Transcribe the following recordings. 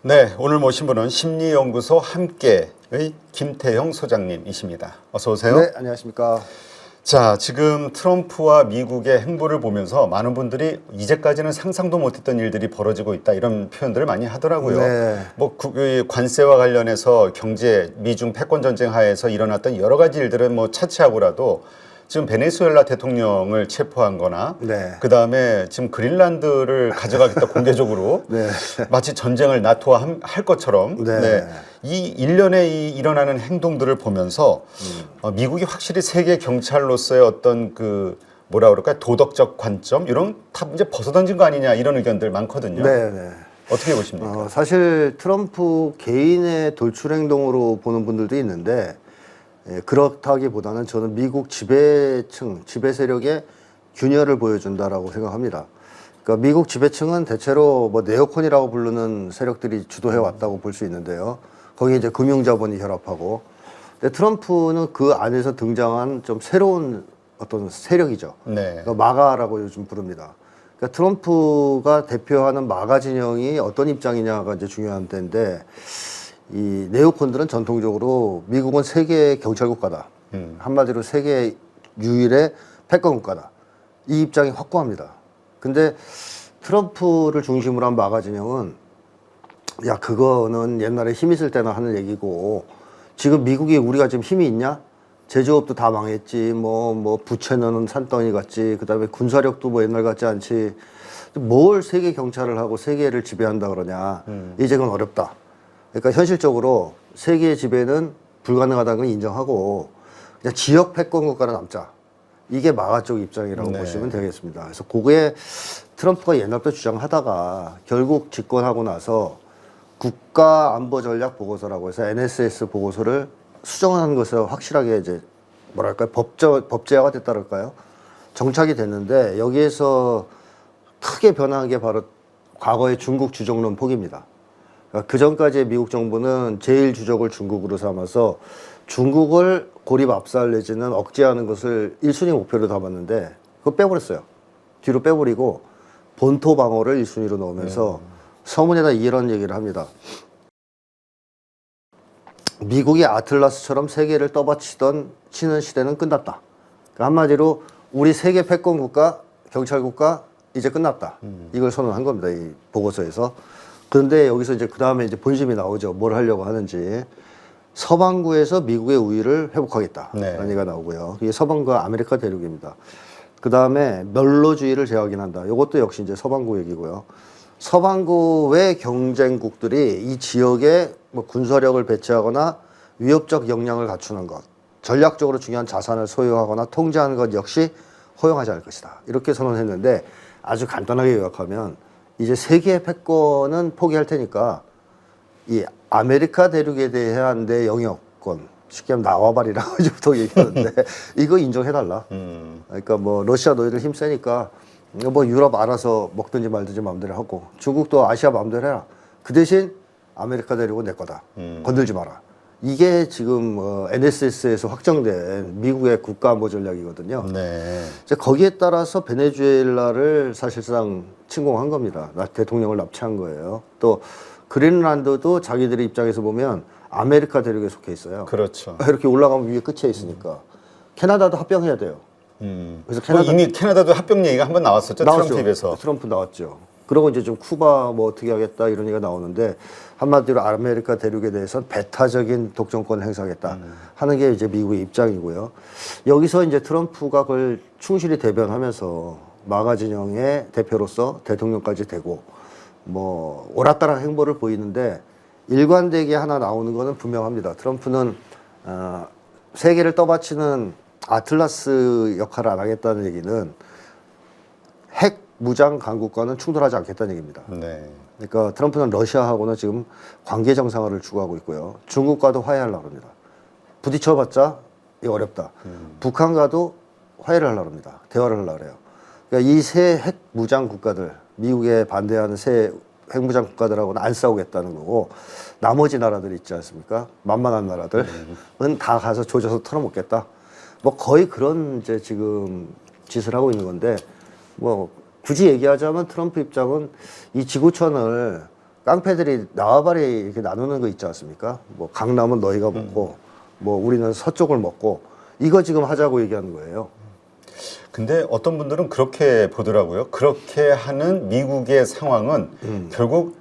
네, 오늘 모신 분은 심리연구소 함께의 김태형 소장님이십니다. 어서 오세요. 네, 안녕하십니까. 자, 지금 트럼프와 미국의 행보를 보면서 많은 분들이 이제까지는 상상도 못했던 일들이 벌어지고 있다 이런 표현들을 많이 하더라고요. 네. 뭐 관세와 관련해서 경제, 미중 패권 전쟁 하에서 일어났던 여러 가지 일들은 뭐 차치하고라도 지금 베네수엘라 대통령을 체포한 거나 네. 그다음에 지금 그린란드를 가져가겠다 공개적으로 네. 마치 전쟁을 나토화 할 것처럼 네. 이 일련의 일어나는 행동들을 보면서 미국이 확실히 세계 경찰로서의 어떤 그 뭐라 그럴까요? 도덕적 관점 이런 다 이제 벗어던진 거 아니냐 이런 의견들 많거든요. 네. 어떻게 보십니까? 사실 트럼프 개인의 돌출 행동으로 보는 분들도 있는데 그렇다기보다는 저는 미국 지배층, 지배 세력의 균열을 보여준다라고 생각합니다. 그러니까 미국 지배층은 대체로 뭐 네오콘이라고 부르는 세력들이 주도해 왔다고 볼 수 있는데요. 거기에 이제 금융자본이 결합하고, 근데 트럼프는 그 안에서 등장한 좀 새로운 어떤 세력이죠. 네. 그러니까 마가라고 요즘 부릅니다. 그러니까 트럼프가 대표하는 마가 진영이 어떤 입장이냐가 이제 중요한 때인데, 이 네오콘들은 전통적으로 미국은 세계 경찰 국가다. 한마디로 세계 유일의 패권 국가다. 이 입장이 확고합니다. 근데 트럼프를 중심으로 한 마가 진영은 야, 그거는 옛날에 힘 있을 때나 하는 얘기고 지금 미국이 우리가 지금 힘이 있냐? 제조업도 다 망했지. 뭐 부채는 산더미 같지. 그다음에 군사력도 뭐 옛날 같지 않지. 뭘 세계 경찰을 하고 세계를 지배한다 그러냐. 이제 그건 어렵다. 그러니까 현실적으로 세계의 지배는 불가능하다는 걸 인정하고 그냥 지역 패권 국가로 남자. 이게 마가 쪽 입장이라고 네. 보시면 되겠습니다. 그래서 그게 트럼프가 옛날부터 주장하다가 결국 집권하고 나서 국가안보전략 보고서라고 해서 NSS 보고서를 수정한 것을 확실하게 이제 뭐랄까요 법제화가 됐다 그럴까요? 정착이 됐는데 여기에서 크게 변한 게 바로 과거의 중국 주적론 포기입니다. 그 전까지의 미국 정부는 제1주적을 중국으로 삼아서 중국을 고립 압살 내지는 억제하는 것을 1순위 목표로 담았는데 그거 빼버렸어요. 뒤로 빼버리고 본토 방어를 1순위로 넣으면서 서문에다 이런 얘기를 합니다. 미국이 아틀라스처럼 세계를 치는 시대는 끝났다. 그러니까 한마디로 우리 세계 패권 국가, 경찰 국가 이제 끝났다. 이걸 선언한 겁니다. 이 보고서에서. 그런데 여기서 이제 그 다음에 이제 본심이 나오죠. 뭘 하려고 하는지. 서방구에서 미국의 우위를 회복하겠다. 라는 얘기가 나오고요. 이게 서방구가 아메리카 대륙입니다. 그 다음에 멸로주의를 제어하긴한다. 이것도 역시 이제 서방구 얘기고요. 서방구의 경쟁국들이 이 지역에 뭐 군사력을 배치하거나 위협적 역량을 갖추는 것, 전략적으로 중요한 자산을 소유하거나 통제하는 것 역시 허용하지 않을 것이다. 이렇게 선언했는데 아주 간단하게 요약하면 이제 세계의 패권은 포기할 테니까 이 아메리카 대륙에 대한 내 영역권, 쉽게 하면 나와바리라고 보통 얘기하는데 이거 인정해달라. 그러니까 뭐 러시아 너희들 힘세니까 뭐 유럽 알아서 먹든지 말든지 마음대로 하고 중국도 아시아 마음대로 해라. 그 대신 아메리카 대륙은 내 거다. 건들지 마라. 이게 지금 NSS에서 확정된 미국의 국가안보 전략이거든요. 네. 이제 거기에 따라서 베네수엘라를 사실상 침공한 겁니다. 대통령을 납치한 거예요. 또 그린란드도 자기들의 입장에서 보면 아메리카 대륙에 속해 있어요. 그렇죠. 이렇게 올라가면 위에 끝에 있으니까. 캐나다도 합병해야 돼요. 그래서 이미 캐나다도 합병 얘기가 한번 나왔었죠. 트럼프 입에서. 트럼프 나왔죠. 그러고 이제 좀 쿠바 뭐 어떻게 하겠다 이런 얘기가 나오는데 한마디로 아메리카 대륙에 대해서는 배타적인 독점권을 행사하겠다 하는 게 이제 미국의 입장이고요. 여기서 이제 트럼프가 그걸 충실히 대변하면서 마가 진영의 대표로서 대통령까지 되고 뭐 오락가락 행보를 보이는데 일관되게 하나 나오는 거는 분명합니다. 트럼프는 세계를 떠받치는 아틀라스 역할을 안 하겠다는 얘기는 핵 무장 강국과는 충돌하지 않겠다는 얘기입니다. 네. 그러니까 트럼프는 러시아하고는 지금 관계 정상화를 추구하고 있고요. 중국과도 화해하려고 합니다. 부딪혀봤자 이거 어렵다. 북한과도 화해를 하려고 합니다. 대화를 하려고 해요. 그러니까 이 세 핵 무장 국가들, 미국에 반대하는 세 핵무장 국가들하고는 안 싸우겠다는 거고 나머지 나라들 있지 않습니까? 만만한 나라들은 다 가서 조져서 털어먹겠다. 뭐 거의 그런 이제 지금 짓을 하고 있는 건데 뭐 굳이 얘기하자면 트럼프 입장은 이 지구촌을 깡패들이 나와바리 이렇게 나누는 거 있지 않습니까? 뭐 강남은 너희가 먹고 뭐 우리는 서쪽을 먹고 이거 지금 하자고 얘기하는 거예요. 근데 어떤 분들은 그렇게 보더라고요. 그렇게 하는 미국의 상황은 결국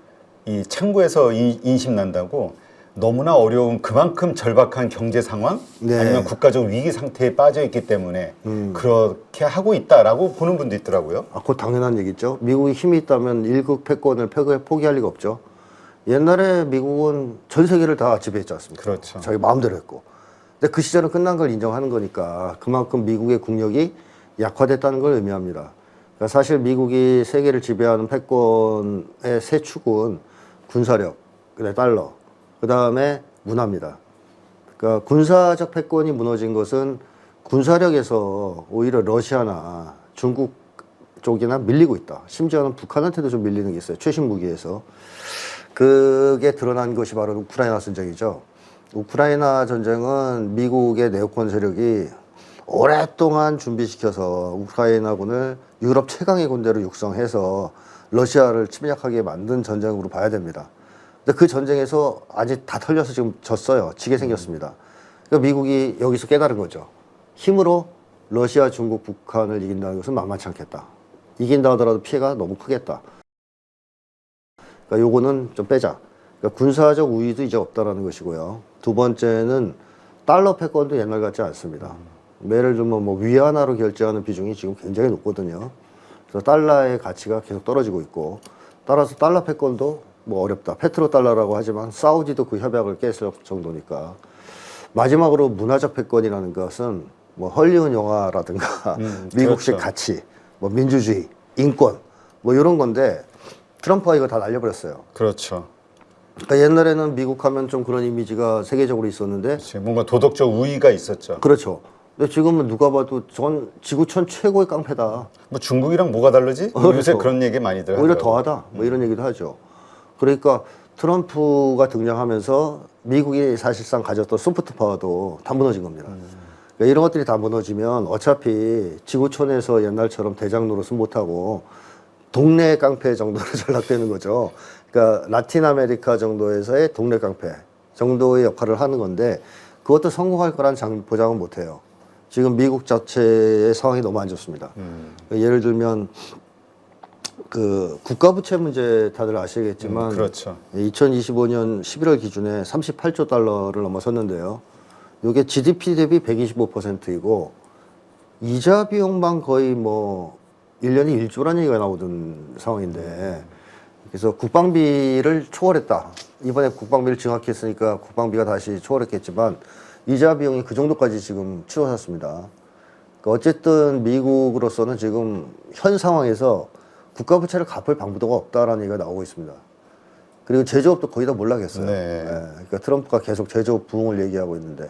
이 창고에서 인심 난다고 너무나 어려운 그만큼 절박한 경제 상황 네. 아니면 국가적 위기 상태에 빠져 있기 때문에 그렇게 하고 있다라고 보는 분도 있더라고요. 아, 그거 당연한 얘기죠. 미국이 힘이 있다면 일국 패권을 포기할 리가 없죠. 옛날에 미국은 전 세계를 다 지배했지 않습니까? 그렇죠. 자기 마음대로 했고. 근데 그 시절은 끝난 걸 인정하는 거니까 그만큼 미국의 국력이 약화됐다는 걸 의미합니다. 그러니까 사실 미국이 세계를 지배하는 패권의 세 축은 군사력, 그다음에 달러, 그다음에 문화입니다. 그러니까 군사적 패권이 무너진 것은 군사력에서 오히려 러시아나 중국 쪽이나 밀리고 있다. 심지어는 북한한테도 좀 밀리는 게 있어요. 최신 무기에서. 그게 드러난 것이 바로 우크라이나 전쟁이죠. 우크라이나 전쟁은 미국의 네오콘 세력이 오랫동안 준비시켜서 우크라이나군을 유럽 최강의 군대로 육성해서 러시아를 침략하게 만든 전쟁으로 봐야 됩니다. 근데 그 전쟁에서 아직 다 털려서 지금 졌어요. 지게 생겼습니다. 그러니까 미국이 여기서 깨달은 거죠. 힘으로 러시아, 중국, 북한을 이긴다는 것은 만만치 않겠다. 이긴다 하더라도 피해가 너무 크겠다. 그러니까 요거는 좀 빼자. 그러니까 군사적 우위도 이제 없다라는 것이고요. 두 번째는 달러 패권도 옛날 같지 않습니다. 예를 들면 뭐 위안화로 결제하는 비중이 지금 굉장히 높거든요. 그래서 달러의 가치가 계속 떨어지고 있고, 따라서 달러 패권도 뭐 어렵다. 페트로 달러라고 하지만 사우디도 그 협약을 깼을 정도니까. 마지막으로 문화적 패권이라는 것은 뭐 헐리우드 영화라든가 미국식 그렇죠. 가치, 뭐 민주주의, 인권 뭐 이런 건데 트럼프가 이거 다 날려버렸어요. 그렇죠. 그러니까 옛날에는 미국 하면 좀 그런 이미지가 세계적으로 있었는데 그렇지. 뭔가 도덕적 우위가 있었죠. 그렇죠. 근데 지금은 누가 봐도 전 지구촌 최고의 깡패다. 뭐 중국이랑 뭐가 다르지? 그렇죠. 요새 그런 얘기 많이들 오히려 하더라고요. 더하다. 뭐 이런 얘기도 하죠. 그러니까 트럼프가 등장하면서 미국이 사실상 가졌던 소프트 파워도 다 무너진 겁니다. 그러니까 이런 것들이 다 무너지면 어차피 지구촌에서 옛날처럼 대장 노릇은 못하고 동네 깡패 정도로 전락되는 거죠. 그러니까 라틴 아메리카 정도에서의 동네 깡패 정도의 역할을 하는 건데 그것도 성공할 거란 보장은 못해요. 지금 미국 자체의 상황이 너무 안 좋습니다. 그러니까 예를 들면 그 국가부채 문제 다들 아시겠지만 그렇죠. 2025년 11월 기준에 38조 달러를 넘어섰는데요. 이게 GDP 대비 125%이고 이자 비용만 거의 뭐 1년에 1조라는 얘기가 나오던 상황인데 그래서 국방비를 초월했다. 이번에 국방비를 증액했으니까 국방비가 다시 초월했겠지만 이자 비용이 그 정도까지 지금 치솟았습니다. 그러니까 어쨌든 미국으로서는 지금 현 상황에서 국가부채를 갚을 방법도 없다라는 얘기가 나오고 있습니다. 그리고 제조업도 거의 다 몰락했어요. 네. 그러니까 트럼프가 계속 제조업 부흥을 얘기하고 있는데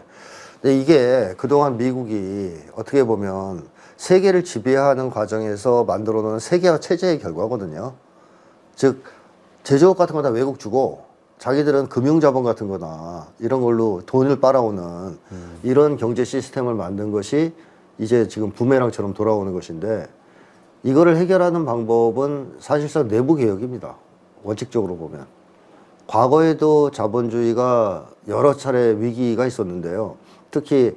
근데 이게 그동안 미국이 어떻게 보면 세계를 지배하는 과정에서 만들어 놓은 세계화 체제의 결과거든요. 즉 제조업 같은 거 다 외국 주고 자기들은 금융자본 같은 거나 이런 걸로 돈을 빨아오는 이런 경제 시스템을 만든 것이 이제 지금 부메랑처럼 돌아오는 것인데 이거를 해결하는 방법은 사실상 내부 개혁입니다. 원칙적으로 보면. 과거에도 자본주의가 여러 차례 위기가 있었는데요. 특히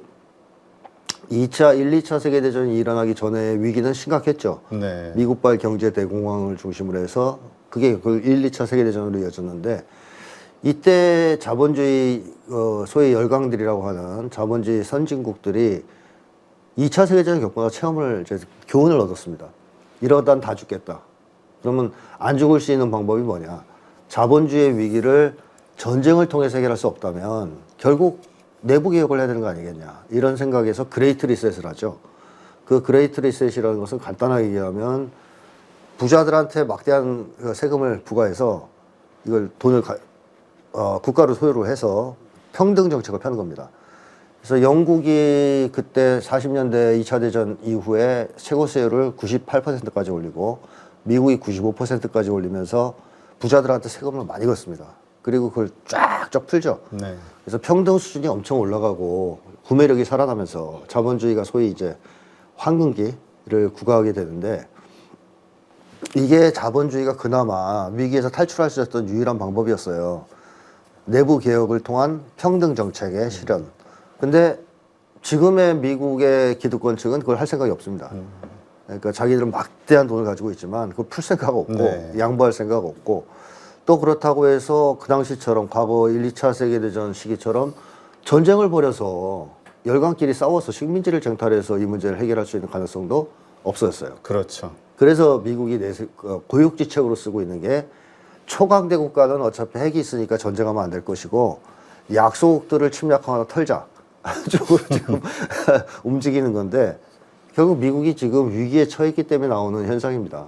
2차, 1, 2차 세계대전이 일어나기 전에 위기는 심각했죠. 네. 미국발 경제 대공황을 중심으로 해서 그게 그 1, 2차 세계대전으로 이어졌는데 이때 자본주의 소위 열강들이라고 하는 자본주의 선진국들이 2차 세계대전 겪고 체험을 이제 교훈을 얻었습니다. 이러단 다 죽겠다. 그러면 안 죽을 수 있는 방법이 뭐냐? 자본주의 위기를 전쟁을 통해서 해결할 수 없다면 결국 내부 개혁을 해야 되는 거 아니겠냐. 이런 생각에서 그레이트 리셋을 하죠. 그 그레이트 리셋이라는 것은 간단하게 얘기하면 부자들한테 막대한 세금을 부과해서 이걸 돈을 국가로 소유로 해서 평등 정책을 펴는 겁니다. 그래서 영국이 그때 40년대 2차 대전 이후에 최고세율을 98%까지 올리고 미국이 95%까지 올리면서 부자들한테 세금을 많이 걷습니다. 그리고 그걸 쫙쫙 풀죠. 네. 그래서 평등 수준이 엄청 올라가고 구매력이 살아나면서 자본주의가 소위 이제 황금기를 구가하게 되는데 이게 자본주의가 그나마 위기에서 탈출할 수 있었던 유일한 방법이었어요. 내부 개혁을 통한 평등 정책의 실현. 근데 지금의 미국의 기득권 측은 그걸 할 생각이 없습니다. 그러니까 자기들은 막대한 돈을 가지고 있지만 그걸 풀 생각 없고 네. 양보할 생각 없고 또 그렇다고 해서 그 당시처럼 과거 1, 2차 세계대전 시기처럼 전쟁을 벌여서 열강끼리 싸워서 식민지를 쟁탈해서 이 문제를 해결할 수 있는 가능성도 없어졌어요. 그렇죠. 그래서 미국이 고육지책으로 쓰고 있는 게 초강대 국가는 어차피 핵이 있으니까 전쟁하면 안 될 것이고 약소국들을 침략하거나 털자 쪽으로 지금 움직이는 건데 결국 미국이 지금 위기에 처했기 때문에 나오는 현상입니다.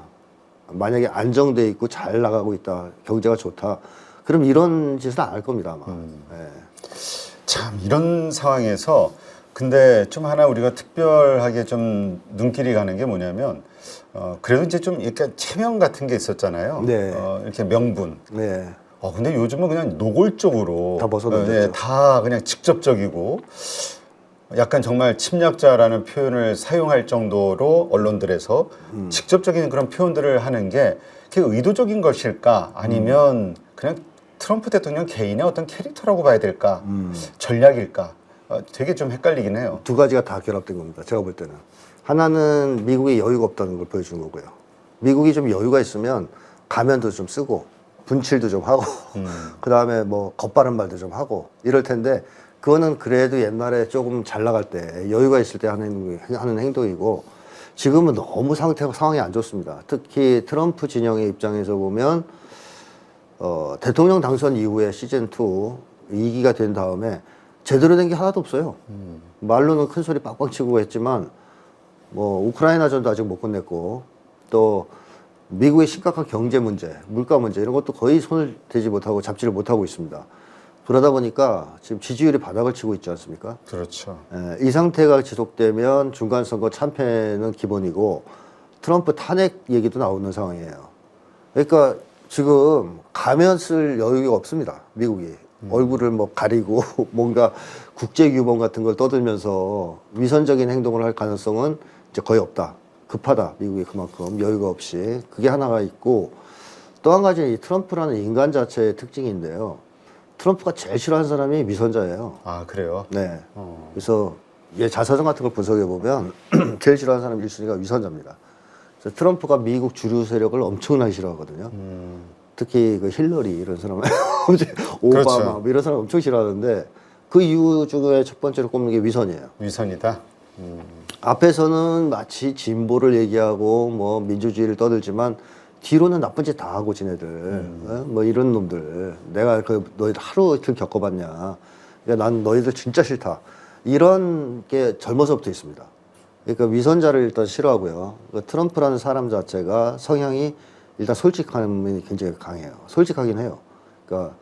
만약에 안정돼 있고 잘 나가고 있다, 경제가 좋다, 그럼 이런 짓은 안 할 겁니다 아마. 네. 참 이런 상황에서 근데 좀 하나 우리가 특별하게 좀 눈길이 가는 게 뭐냐면 그래도 이제 좀 이렇게 체면 같은 게 있었잖아요. 네. 이렇게 명분. 네. 근데 요즘은 그냥 노골적으로 다 벗어던졌죠. 네, 다 그냥 직접적이고 약간 정말 침략자라는 표현을 사용할 정도로 언론들에서 직접적인 그런 표현들을 하는 게 그게 의도적인 것일까 아니면 그냥 트럼프 대통령 개인의 어떤 캐릭터라고 봐야 될까 전략일까 되게 좀 헷갈리긴 해요. 두 가지가 다 결합된 겁니다. 제가 볼 때는 하나는 미국이 여유가 없다는 걸 보여주는 거고요. 미국이 좀 여유가 있으면 가면도 좀 쓰고 분칠도 좀 하고 그 다음에 뭐 겉바른 말도 좀 하고 이럴 텐데 그거는 그래도 옛날에 조금 잘 나갈 때 여유가 있을 때 하는 행동이고 지금은 너무 상황이 안 좋습니다. 특히 트럼프 진영의 입장에서 보면 대통령 당선 이후에 시즌2 2기가 된 다음에 제대로 된 게 하나도 없어요. 말로는 큰 소리 빡빡 치고 했지만 뭐 우크라이나전도 아직 못 끝냈고 또 미국의 심각한 경제 문제, 물가 문제 이런 것도 거의 손을 대지 못하고 잡지를 못하고 있습니다. 그러다 보니까 지금 지지율이 바닥을 치고 있지 않습니까? 그렇죠. 이 상태가 지속되면 중간선거 참패는 기본이고 트럼프 탄핵 얘기도 나오는 상황이에요. 그러니까 지금 가면 쓸 여유가 없습니다. 미국이. 얼굴을 뭐 가리고 뭔가 국제규범 같은 걸 떠들면서 위선적인 행동을 할 가능성은 이제 거의 없다. 급하다. 미국이 그만큼 여유가 없이. 그게 하나가 있고 또 한 가지 이 트럼프라는 인간 자체의 특징인데요. 트럼프가 제일 싫어하는 사람이 위선자예요. 아 그래요? 네. 그래서 얘 자서전 같은 걸 분석해 보면 제일 싫어하는 사람 1순위가 위선자입니다. 그래서 트럼프가 미국 주류 세력을 엄청나게 싫어하거든요. 특히 그 힐러리 이런 사람, 오바마 그렇죠. 뭐 이런 사람 엄청 싫어하는데 그 이유 중에 첫 번째로 꼽는 게 위선이에요. 위선이다. 앞에서는 마치 진보를 얘기하고 뭐 민주주의를 떠들지만 뒤로는 나쁜 짓 다 하고 지네들 뭐 이런 놈들 내가 그 너희들 하루 이틀 겪어봤냐 그러니까 난 너희들 진짜 싫다 이런 게 젊어서부터 있습니다. 그러니까 위선자를 일단 싫어하고요. 그러니까 트럼프라는 사람 자체가 성향이 일단 솔직함이 굉장히 강해요. 솔직하긴 해요. 그러니까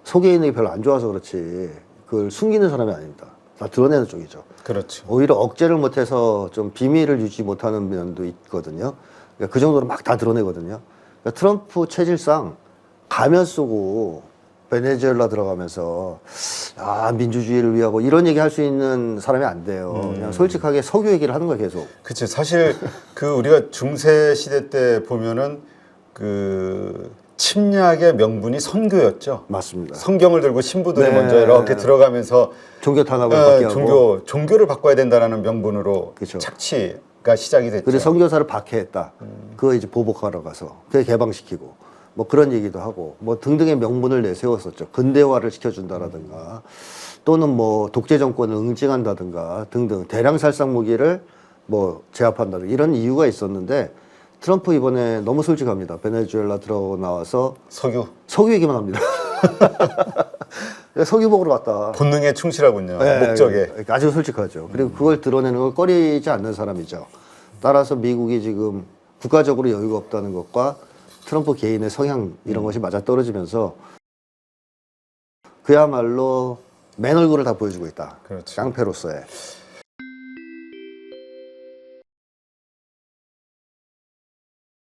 속에 있는 게 별로 안 좋아서 그렇지 그걸 숨기는 사람이 아닙니다. 다 드러내는 쪽이죠. 그렇죠. 오히려 억제를 못해서 좀 비밀을 유지 못하는 면도 있거든요. 그러니까 그 정도로 막 다 드러내거든요. 그러니까 트럼프 체질상 가면 쓰고 베네수엘라 들어가면서 민주주의를 위하고 이런 얘기 할 수 있는 사람이 안 돼요. 그냥 솔직하게 석유 얘기를 하는 거예요, 계속. 그치. 사실 그 우리가 중세 시대 때 보면은 그 침략의 명분이 선교였죠. 맞습니다. 성경을 들고 신부들이 네. 먼저 이렇게 들어가면서 종교 탄압을 받게 하고. 종교를 바꿔야 된다라는 명분으로 그쵸. 착취가 시작이 됐죠. 그래서 선교사를 박해했다. 그거 이제 보복하러 가서 그게 개방시키고 뭐 그런 얘기도 하고 뭐 등등의 명분을 내세웠었죠. 근대화를 시켜준다라든가 또는 뭐 독재 정권을 응징한다든가 등등 대량 살상 무기를 뭐 제압한다든가 이런 이유가 있었는데 트럼프 이번에 너무 솔직합니다. 베네수엘라 들어오고 나와서 석유 얘기만 합니다. 석유 먹으러 왔다. 본능에 충실하군요. 네, 목적에. 아주 솔직하죠. 그리고 그걸 드러내는 걸 꺼리지 않는 사람이죠. 따라서 미국이 지금 국가적으로 여유가 없다는 것과 트럼프 개인의 성향 이런 것이 맞아떨어지면서 그야말로 맨 얼굴을 다 보여주고 있다. 그렇죠. 깡패로서의.